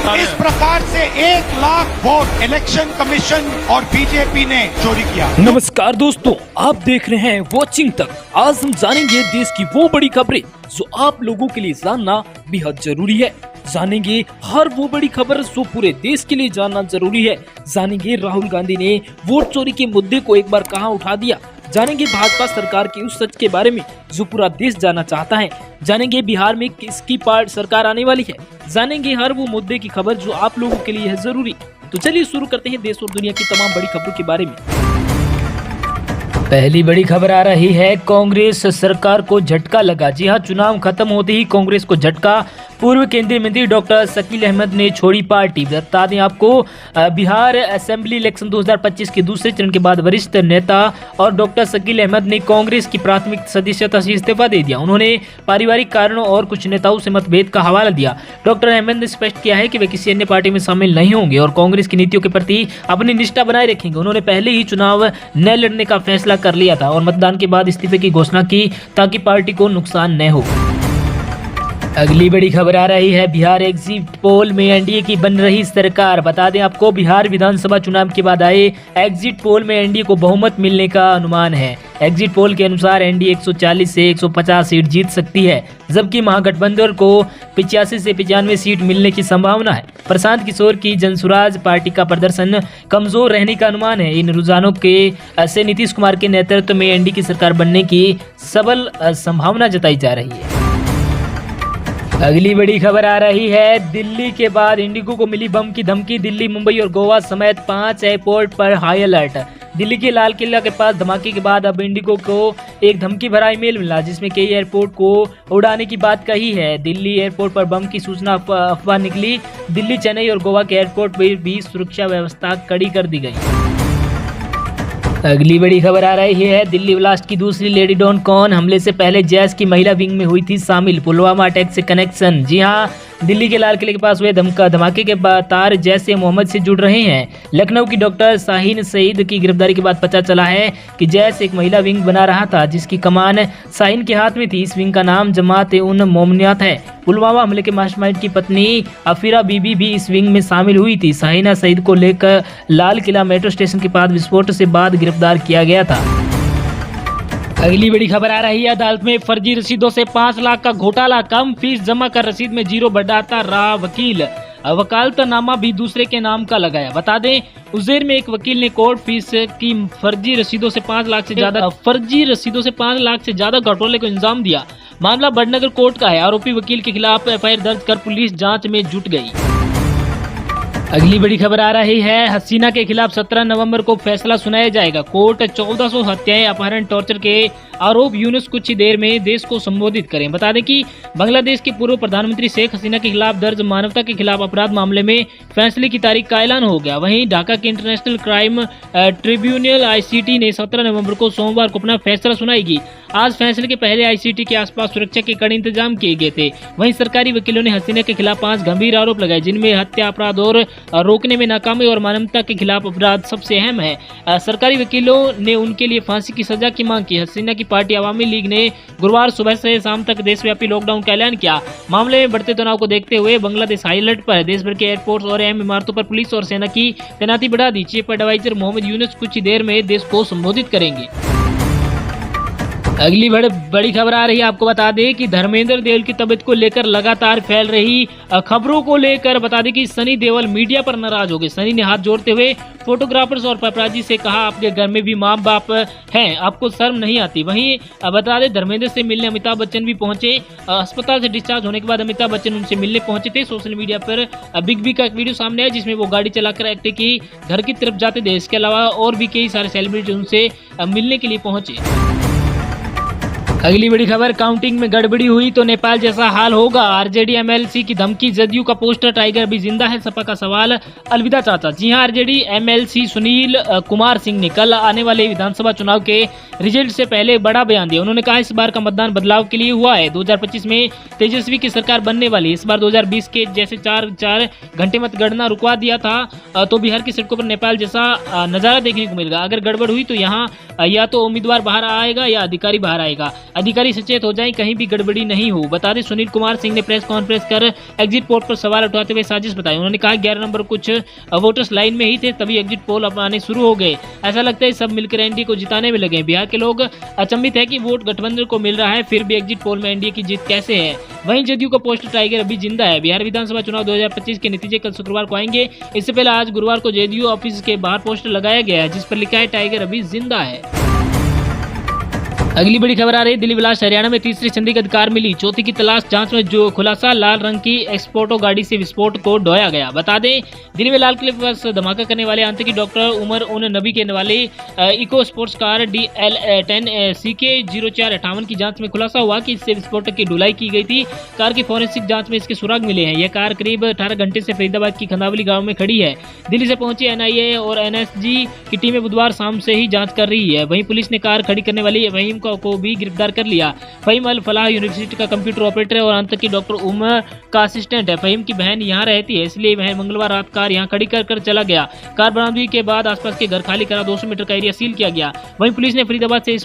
इस प्रकार से 1 लाख वोट इलेक्शन कमीशन और बीजेपी ने चोरी किया। नमस्कार दोस्तों, आप देख रहे हैं वॉचिंग तक। आज हम जानेंगे देश की वो बड़ी खबरें जो आप लोगों के लिए जानना बेहद जरूरी है। जानेंगे हर वो बड़ी खबर जो पूरे देश के लिए जानना जरूरी है। जानेंगे राहुल गांधी ने वोट चोरी के मुद्दे को एक बार कहां उठा दिया। जानेंगे भाजपा सरकार के उस सच के बारे में जो पूरा देश जानना चाहता है। जानेंगे बिहार में किसकी पार्टी सरकार आने वाली है। जानेंगे हर वो मुद्दे की खबर जो आप लोगों के लिए है जरूरी। तो चलिए शुरू करते हैं देश और दुनिया की तमाम बड़ी खबरों के बारे में। पहली बड़ी खबर आ रही है, कांग्रेस सरकार को झटका लगा। जी हां, चुनाव खत्म होते ही कांग्रेस को झटका। पूर्व केंद्रीय मंत्री डॉक्टर शकील अहमद ने छोड़ी पार्टी। बता दें आपको, बिहार असेंबली इलेक्शन 2025 के दूसरे चरण के बाद वरिष्ठ नेता और डॉक्टर शकील अहमद ने कांग्रेस की प्राथमिक सदस्यता से इस्तीफा दे दिया। उन्होंने पारिवारिक कारणों और कुछ नेताओं से मतभेद का हवाला दिया। डॉक्टर अहमद ने स्पष्ट किया है कि वे किसी अन्य पार्टी में शामिल नहीं होंगे और कांग्रेस की नीतियों के प्रति अपनी निष्ठा बनाए रखेंगे। उन्होंने पहले ही चुनाव न लड़ने का फैसला कर लिया था और मतदान के बाद इस्तीफे की घोषणा की ताकि पार्टी को नुकसान न हो। अगली बड़ी खबर आ रही है, बिहार एग्जिट पोल में एनडीए की बन रही सरकार। बता दें आपको, बिहार विधानसभा चुनाव के बाद आए एग्जिट पोल में एनडीए को बहुमत मिलने का अनुमान है। एग्जिट पोल के अनुसार एनडीए 140 से 150 सीट जीत सकती है, जबकि महागठबंधन को 85 से 95 सीट मिलने की संभावना है। प्रशांत किशोर की जनसुराज पार्टी का प्रदर्शन कमजोर रहने का अनुमान है। इन रुझानों के से नीतीश कुमार के नेतृत्व में एनडीए की सरकार बनने की सबल संभावना जताई जा रही है। अगली बड़ी खबर आ रही है, दिल्ली के बाद इंडिगो को मिली बम की धमकी। दिल्ली, मुंबई और गोवा समेत 5 एयरपोर्ट पर हाई अलर्ट। दिल्ली के लाल किला के पास धमाके के बाद अब इंडिगो को एक धमकी भरा ईमेल मिला जिसमें कई एयरपोर्ट को उड़ाने की बात कही है। दिल्ली एयरपोर्ट पर बम की सूचना अफवाह निकली। दिल्ली, चेन्नई और गोवा के एयरपोर्ट पर भी सुरक्षा व्यवस्था कड़ी कर दी गई। अगली बड़ी खबर आ रही है, दिल्ली ब्लास्ट की दूसरी लेडी डॉन कौन? हमले से पहले जैश की महिला विंग में हुई थी शामिल। पुलवामा अटैक से कनेक्शन। जी हां, दिल्ली के लाल किले के पास हुए धमाके के बाद तार जैश ए मोहम्मद से जुड़ रहे हैं। लखनऊ की डॉक्टर शाहीन सईद की गिरफ्तारी के बाद पता चला है कि जैश एक महिला विंग बना रहा था जिसकी कमान शाहीन के हाथ में थी। इस विंग का नाम जमात उन मोमिनात है। पुलवामा हमले के मास्टरमाइंड की पत्नी अफीरा बीबी भी इस विंग में शामिल हुई थी। शाहीना सईद को लेकर लाल किला मेट्रो स्टेशन के पास विस्फोट से बाद गिरफ्तार किया गया था। अगली बड़ी खबर आ रही है, अदालत में फर्जी रसीदों से 5 लाख का घोटाला। कम फीस जमा कर रसीद में जीरो बढ़ाता रहा वकील। वकालतनामा भी दूसरे के नाम का लगाया। बता दें, उज्जैन में एक वकील ने कोर्ट फीस की फर्जी रसीदों से 5 लाख से ज्यादा घोटाले को अंजाम दिया। मामला बड़नगर कोर्ट का है। आरोपी वकील के खिलाफ एफआईआर दर्ज कर पुलिस जांच में जुट गई। अगली बड़ी खबर आ रही है, हसीना के खिलाफ 17 नवंबर को फैसला सुनाया जाएगा। कोर्ट 1400 हत्याएं, अपहरण, टॉर्चर के आरोप यूनुस कुछ ही देर में देश को संबोधित करें। बता दें कि बांग्लादेश के पूर्व प्रधानमंत्री शेख हसीना के खिलाफ दर्ज मानवता के खिलाफ अपराध मामले में फैसले की तारीख का ऐलान हो गया। वहीं ढाका के इंटरनेशनल क्राइम ट्रिब्यूनल आईसीटी ने 17 नवंबर को सोमवार को अपना फैसला सुनाएगी। आज फैसले के पहले आईसीटी के आसपास सुरक्षा के कड़े इंतजाम किए गए थे। वहीं सरकारी वकीलों ने हसीना के खिलाफ 5 गंभीर आरोप लगाए जिनमें हत्या, अपराध और रोकने में नाकामी और मानवता के खिलाफ अपराध सबसे अहम है। सरकारी वकीलों ने उनके लिए फांसी की सजा की मांग की। हसीना की पार्टी अवामी लीग ने गुरुवार सुबह से शाम तक देशव्यापी लॉकडाउन का ऐलान किया। मामले में बढ़ते तनाव को देखते हुए बांग्लादेश हाई अलर्ट पर है। देश भर के एयरपोर्ट और अहम इमारतों पर पुलिस और सेना की तैनाती बढ़ा दी। चीफ एडवाइजर मोहम्मद यूनुस कुछ ही देर में देश को संबोधित करेंगे। अगली बड़ी खबर आ रही है, आपको बता दें कि धर्मेंद्र देओल की तबीयत को लेकर लगातार फैल रही खबरों को लेकर बता दें कि सनी देओल मीडिया पर नाराज हो गए। सनी ने हाथ जोड़ते हुए फोटोग्राफर्स और पेपराजी से कहा, आपके घर में भी माँ बाप हैं, आपको शर्म नहीं आती। वहीं बता दें, धर्मेंद्र से मिलने अमिताभ बच्चन भी पहुंचे। अस्पताल से डिस्चार्ज होने के बाद अमिताभ बच्चन उनसे मिलने पहुंचे थे। सोशल मीडिया पर बिग बी का एक वीडियो सामने आया जिसमें वो गाड़ी चलाकर एक्टिव की घर की तरफ जाते थे। इसके अलावा और भी कई सारे सेलिब्रिटी उनसे मिलने के लिए पहुंचे। अगली बड़ी खबर, काउंटिंग में गड़बड़ी हुई तो नेपाल जैसा हाल होगा। आरजेडी एमएलसी की धमकी, जदयू का पोस्टर टाइगर भी जिंदा है, सपा का सवाल, अलविदा चाचा। जी हां, आरजेडी एमएलसी सुनील कुमार सिंह ने कल आने वाले विधानसभा चुनाव के रिजल्ट से पहले बड़ा बयान दिया। उन्होंने कहा, इस बार का मतदान बदलाव के लिए हुआ है। 2025 में तेजस्वी की सरकार बनने वाली। इस बार 2020 के जैसे 4 घंटे मतगणना रुकवा दिया था तो बिहार की सड़कों पर नेपाल जैसा नजारा देखने को मिलेगा। अगर गड़बड़ हुई तो यहाँ या तो उम्मीदवार बाहर आएगा या अधिकारी बाहर आएगा। अधिकारी सचेत हो जाएं, कहीं भी गड़बड़ी नहीं हो। बता दें सुनील कुमार सिंह ने प्रेस कॉन्फ्रेंस कर एग्जिट पोल पर सवाल उठाते हुए साजिश बताई। उन्होंने कहा 11 नंबर कुछ वोटर्स लाइन में ही थे, तभी एग्जिट पोल अपनाने शुरू हो गए। ऐसा लगता है सब मिलकर एनडीए को जिताने में लगे। बिहार के लोग अचंभित है कि वोट गठबंधन को मिल रहा है, फिर भी एग्जिट पोल में एनडीए की जीत कैसे है। वहीं जदयू का पोस्टर टाइगर अभी जिंदा है। बिहार विधानसभा चुनाव 2025 के नतीजे कल शुक्रवार को आएंगे। इससे पहले आज गुरुवार को जदयू ऑफिस के बाहर पोस्टर लगाया गया है जिस पर लिखा है टाइगर अभी जिंदा है। अगली बड़ी खबर आ रही है दिल्ली विलास हरियाणा में तीसरी संदिग्ध कार मिली, चौथी की तलाश। जांच में जो खुलासा, लाल रंग की एक्सपोर्टो गाड़ी से विस्फोट को ढोया गया। बता दें दिल्ली में लाल किले के पास धमाका करने वाले आतंकी डॉक्टर उमर उन नबी के वाले eco sports car DL10 CK0458 की जांच में खुलासा हुआ कि इससे विस्फोटक की ढुलाई की गई थी। कार की फॉरेंसिक जांच में इसके सुराग मिले हैं। यह कार करीब 18 घंटे से फरीदाबाद की खंदावली गाँव में खड़ी है। दिल्ली से पहुंची NIA और NSG की टीमें बुधवार शाम से ही जाँच कर रही है। वहीं पुलिस ने कार खड़ी करने वाली वहीम को भी गिरफ्तार कर लिया। फहीम अल फलाह यूनिवर्सिटी का कंप्यूटर ऑपरेटर है और आतंकी डॉक्टर उमर का असिस्टेंट है। फहीम की बहन यहां रहती है, इसलिए वह मंगलवार रात कार यहां खड़ी कर चला गया। कार बरामदगी के बाद आसपास के घर खाली करा 200 मीटर का एरिया सील किया गया। वहीं पुलिस ने फरीदाबाद से इस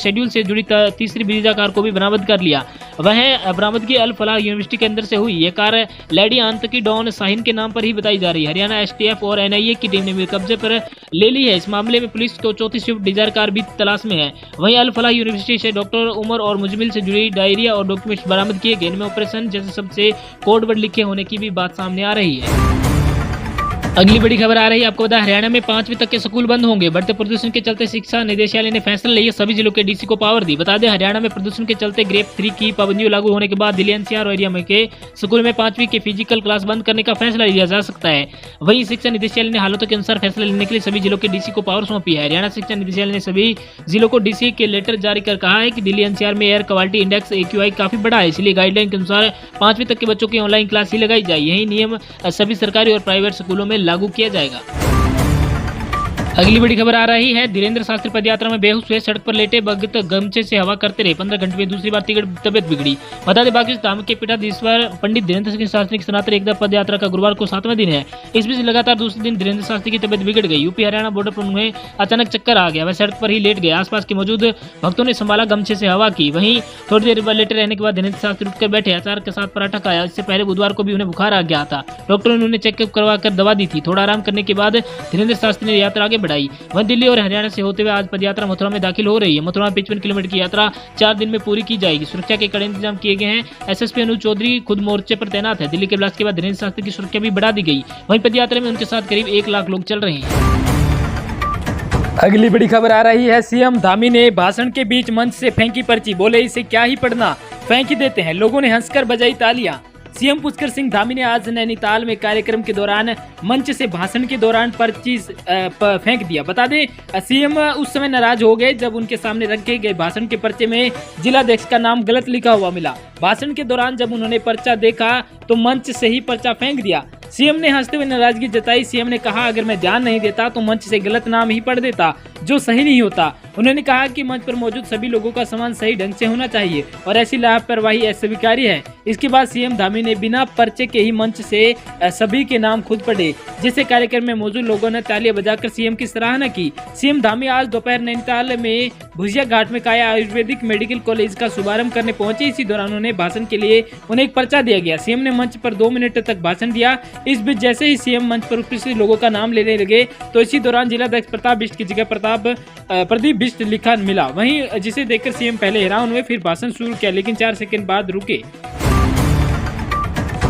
शेड्यूल से जुड़ी तीसरी ब्रीजा कार को भी बरामद कर लिया। वह बरामदगी अल फलाह यूनिवर्सिटी के अंदर से हुई। यह कार लेडी आतंकी डॉन शाहीन के नाम पर ही बताई जा रही है। हरियाणा STF और NIA की टीम ने भी कब्जे पर ले ली है। इस मामले में पुलिस को चौथी स्विफ्ट डिजायर कार भी तलाश में है। वहीं अल फलाह यूनिवर्सिटी से डॉक्टर उमर और मुजमिल से जुड़ी डायरिया और डॉक्यूमेंट्स बरामद किए गए। इनमें ऑपरेशन जैसे सबसे कोड वर्ड लिखे होने की भी बात सामने आ रही है। अगली बड़ी खबर आ रही है, आपको बता हरियाणा में 5वीं तक के स्कूल बंद होंगे। बढ़ते प्रदूषण के चलते शिक्षा निदेशालय ने फैसला लिया, सभी जिलों के DC को पावर दी। बता दें हरियाणा में प्रदूषण के चलते ग्रेड 3 की पाबंदियों लागू होने के बाद दिल्ली NCR एरिया में के स्कूल में 5वीं के फिजिकल क्लास बंद करने का फैसला लिया जा सकता है। वहीं शिक्षा निदेशालय ने हालातों के अनुसार फैसला लेने के लिए सभी जिलों के DC को पावर सौंपी है। हरियाणा शिक्षा निदेशालय ने सभी जिलों को DC के लेटर जारी कर कहा है कि दिल्ली NCR में एयर क्वालिटी इंडेक्स AQI काफी बड़ा है, इसलिए गाइडलाइन के अनुसार 5वीं तक के बच्चों की ऑनलाइन क्लास ही लगाई जाए। यही नियम सभी सरकारी और प्राइवेट स्कूलों में लागू किया जाएगा। अगली बड़ी खबर आ रही है, धीरेन्द्र शास्त्री पदयात्रा में बेहोश हुए, सड़क पर लेटे भगत गमछे से हवा करते रहे। 15 घंटे में दूसरी बार तबियत बिगड़ी। बता दें बागी धाम के पीठाधीश्वर पंडित धीरेन्द्र सिंह शास्त्री की सनातन एकता पदयात्रा का गुरुवार को 7वां दिन है। इस बीच लगातार दूसरे दिन धीरेन्द्र शास्त्री की तबियत बिगड़ गई। यूपी हरियाणा बॉर्डर पर उन्हें अचानक चक्कर आ गया, वह सड़क पर ही लेट गए। आसपास के मौजूद भक्तों ने संभाला, गमछे से हवा की। वहीं थोड़ी देर बाद लेटे रहने के बाद धीरेन्द्र शास्त्री उठकर बैठे। अचार के साथ पराठा खाया। इससे पहले बुधवार को भी उन्हें बुखार आ गया था। डॉक्टरों ने उन्हें चेकअप करवाकर दवा दी थी। थोड़ा आराम करने के बाद धीरेन्द्र शास्त्री ने यात्रा आगे बढ़ाई। वहीं दिल्ली और हरियाणा से होते हुए आज पदयात्रा मथुरा में दाखिल हो रही है। मथुरा में 55 किलोमीटर की यात्रा 4 दिन में पूरी की जाएगी। सुरक्षा के कड़े इंतजाम किए गए हैं। SSP अनुज चौधरी खुद मोर्चे पर तैनात है। दिल्ली के ब्लास्ट के बाद धीरेन्द्र शास्त्री की सुरक्षा भी बढ़ा दी गई। वहीं पदयात्रा में उनके साथ करीब 1 लाख लोग चल रहे हैं। अगली बड़ी खबर आ रही है, CM धामी ने भाषण के बीच मंच से फेंकी पर्ची, बोले इसे क्या ही पढ़ना, फेंक ही देते हैं। लोगों ने हंसकर बजाई तालियां। CM पुष्कर सिंह धामी ने आज नैनीताल में कार्यक्रम के दौरान मंच से भाषण के दौरान पर्ची फेंक दिया। बता दें CM उस समय नाराज हो गए जब उनके सामने रखे गए भाषण के पर्चे में जिलाध्यक्ष का नाम गलत लिखा हुआ मिला। भाषण के दौरान जब उन्होंने पर्चा देखा तो मंच से ही पर्चा फेंक दिया। CM ने हंसते हुए नाराजगी जताई। CM ने कहा अगर मैं ध्यान नहीं देता तो मंच से गलत नाम ही पढ़ देता, जो सही नहीं होता। उन्होंने कहा कि मंच पर मौजूद सभी लोगों का सम्मान सही ढंग से होना चाहिए और ऐसी लापरवाही अस्वीकार्य है। इसके बाद CM धामी ने बिना पर्चे के ही मंच से सभी के नाम खुद पढ़े, जिससे कार्यक्रम में मौजूद लोगों ने तालियां बजाकर CM की सराहना की। CM धामी आज दोपहर नैनीताल में भुजिया घाट में काया आयुर्वेदिक मेडिकल कॉलेज का शुभारंभ करने पहुंचे। इसी दौरान उन्हें भाषण के लिए उन्हें एक पर्चा दिया गया। CM ने मंच पर 2 मिनट तक भाषण दिया। इस बीच जैसे ही CM मंच पर उपस्थित लोगों का नाम लेने लगे तो इसी दौरान जिलाध्यक्ष प्रताप बिष्ट की जगह प्रदीप बिष्ट लिखा मिला। वहीं जिसे देखकर CM पहले हैरान हुए, फिर भाषण शुरू किया, लेकिन 4 सेकंड बाद रुके।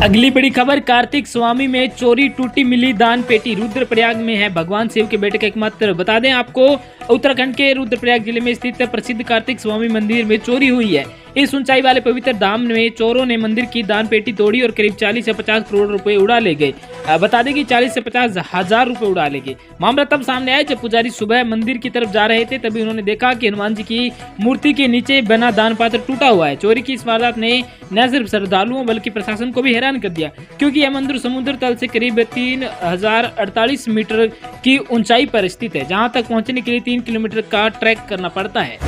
अगली बड़ी खबर, कार्तिक स्वामी में चोरी टूटी मिली दान पेटी। रुद्रप्रयाग में है भगवान शिव के बेटे का एकमात्र। बता दें आपको उत्तराखंड के रुद्रप्रयाग जिले में स्थित प्रसिद्ध कार्तिक स्वामी मंदिर में चोरी हुई है। इस ऊंचाई वाले पवित्र धाम में चोरों ने मंदिर की दान पेटी तोड़ी और करीब 40 से 50 करोड़ रुपए उड़ा ले गए। बता दें कि 40 से 50 हजार रुपए उड़ा ले गए। मामला तब सामने आया जब पुजारी सुबह मंदिर की तरफ जा रहे थे, तभी उन्होंने देखा कि हनुमान जी की मूर्ति के नीचे बना दान पात्र टूटा हुआ है। चोरी की इस वारदात ने न सिर्फ श्रद्धालुओं बल्कि प्रशासन को भी हैरान कर दिया, क्योंकि यह मंदिर समुद्र तल से करीब 3048 मीटर की ऊंचाई पर स्थित है, जहां तक पहुंचने के लिए 3 किलोमीटर का ट्रैक करना पड़ता है।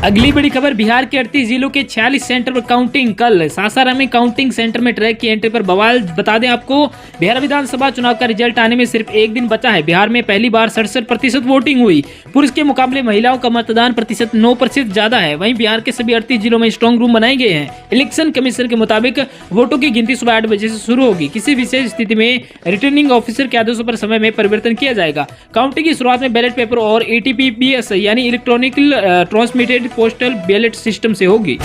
अगली बड़ी खबर, बिहार के 38 जिलों के 46 सेंटर पर काउंटिंग कल। सासाराम में काउंटिंग सेंटर में ट्रक की एंट्री पर बवाल। बता दें आपको, बिहार विधानसभा चुनाव का रिजल्ट आने में सिर्फ एक दिन बचा है। बिहार में पहली बार 67% वोटिंग हुई। पुरुष के मुकाबले महिलाओं का मतदान प्रतिशत 9% ज्यादा है। वहीं बिहार के सभी 38 जिलों में स्ट्रांग रूम बनाए गए हैं। इलेक्शन कमीशन के मुताबिक वोटों की गिनती सुबह 8 बजे से शुरू होगी। किसी विशेष स्थिति में रिटर्निंग ऑफिसर के आदेशों पर समय में परिवर्तन किया जाएगा। काउंटिंग की शुरुआत में बैलेट पेपर और ATPBS यानी electronic transmitted postal ballot system से होगी।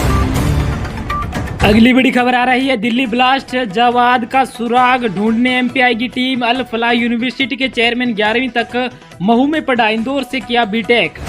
अगली बड़ी खबर आ रही है, दिल्ली ब्लास्ट जवाद का सुराग ढूंढने MPI की टीम। अल फलाह यूनिवर्सिटी के चेयरमैन 11वीं तक महू में पढ़ा, इंदौर से किया BTech।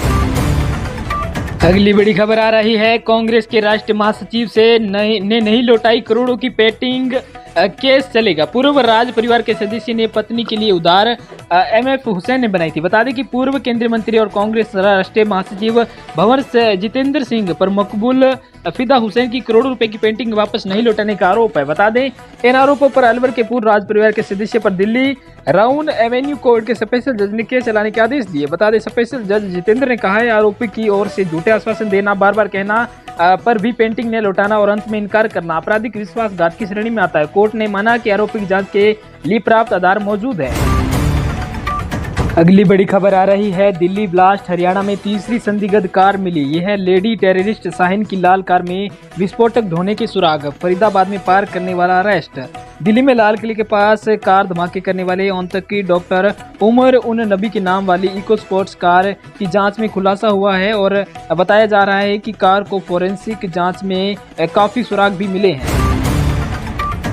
अगली बड़ी खबर आ रही है, कांग्रेस के राष्ट्रीय महासचिव से नहीं लौटाई करोड़ों की पेटिंग, केस चलेगा। पूर्व राज परिवार के सदस्य ने पत्नी के लिए उधार MF हुसैन ने बनाई थी। बता दें कि पूर्व केंद्रीय मंत्री और कांग्रेस राष्ट्रीय महासचिव भंवर जितेंद्र सिंह पर मकबूल फिदा हुसैन की करोड़ों रुपए की पेंटिंग वापस नहीं लौटाने का आरोप है। बता दें, इन आरोपों पर अलवर के पूर्व राज परिवार के सदस्य पर दिल्ली राउंड एवेन्यू कोर्ट के स्पेशल जज ने केस चलाने के आदेश दिए। बता दें, स्पेशल जज जितेंद्र ने कहा है, आरोपी की ओर से झूठे आश्वासन देना, बार बार कहना पर भी पेंटिंग ने लौटाना और अंत में इनकार करना आपराधिक विश्वासघात की श्रेणी में आता है। कोर्ट ने माना कि आरोपी की जांच के लिए पर्याप्त आधार मौजूद है। अगली बड़ी खबर आ रही है, दिल्ली ब्लास्ट हरियाणा में तीसरी संदिग्ध कार मिली। यह है लेडी टेररिस्ट शाहीन की लाल कार में विस्फोटक ढोने के सुराग। फरीदाबाद में पार्क करने वाला अरेस्ट। दिल्ली में लाल किले के पास कार धमाके करने वाले औंतकी डॉक्टर उमर उन नबी के नाम वाली इको स्पोर्ट्स कार की जांच में खुलासा हुआ है और बताया जा रहा है कि कार को फोरेंसिक जांच में काफी सुराग भी मिले हैं।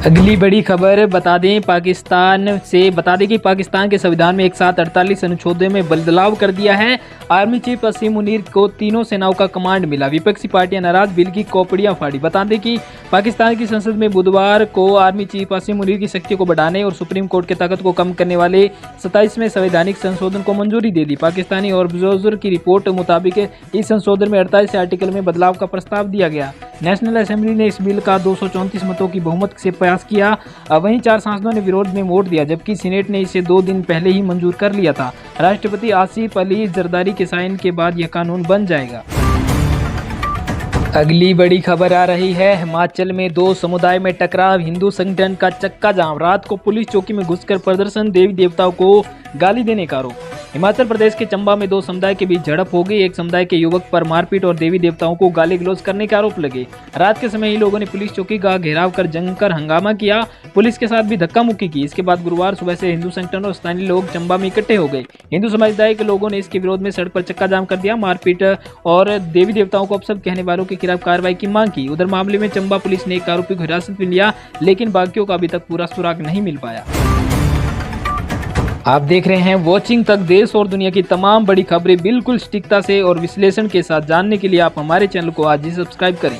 अगली बड़ी खबर बता दें कि पाकिस्तान के संविधान में एक साथ 48 अनुच्छेदों में बदलाव कर दिया है। आर्मी चीफ असीम मुनीर को तीनों सेनाओं का कमांड मिला। विपक्षी पार्टियां नाराज, बिल की कॉपड़ियां फाड़ी। बता दें कि पाकिस्तान की संसद में बुधवार को आर्मी चीफ असीम मुनीर की शक्तियों को बढ़ाने और सुप्रीम कोर्ट की ताकत को कम करने वाले 27वें संवैधानिक संशोधन को मंजूरी दे दी। पाकिस्तानी ऑब्जर्वर की रिपोर्ट मुताबिक इस संशोधन में 48 आर्टिकल में बदलाव का प्रस्ताव दिया गया। नेशनल असेंबली ने इस बिल का 234 मतों की बहुमत से पास किया। वहीं 4 सांसदों ने विरोध में वोट दिया, जबकि सीनेट ने इसे 2 दिन पहले ही मंजूर कर लिया था। राष्ट्रपति आसिफ अली जरदारी के साइन के बाद यह कानून बन जाएगा। अगली बड़ी खबर आ रही है, हिमाचल में 2 समुदाय में टकराव, हिंदू संगठन का चक्का जाम। रात को पुलिस चौकी में घुसकर प्रदर्शन, देवी देवताओं को गाली देने का आरोप। हिमाचल प्रदेश के चंबा में 2 समुदाय के बीच झड़प हो गई। एक समुदाय के युवक पर मारपीट और देवी देवताओं को गाली गलौज करने के आरोप लगे। रात के समय ही लोगों ने पुलिस चौकी का घेराव कर जमकर हंगामा किया, पुलिस के साथ भी धक्का मुक्की की। इसके बाद गुरुवार सुबह से हिंदू संगठन और स्थानीय लोग चंबा में इकट्ठे हो गए। हिंदू समुदाय के लोगों ने इसके विरोध में सड़क पर चक्का जाम कर दिया, मारपीट और देवी देवताओं को अपशब्द कहने वालों के खिलाफ कार्रवाई की मांग की। उधर मामले में चंबा पुलिस ने एक आरोपी को हिरासत में लिया, लेकिन बाकियों का अभी तक पूरा सुराग नहीं मिल पाया। आप देख रहे हैं वॉचिंग तक। देश और दुनिया की तमाम बड़ी खबरें बिल्कुल सटीकता से और विश्लेषण के साथ जानने के लिए आप हमारे चैनल को आज ही सब्सक्राइब करें।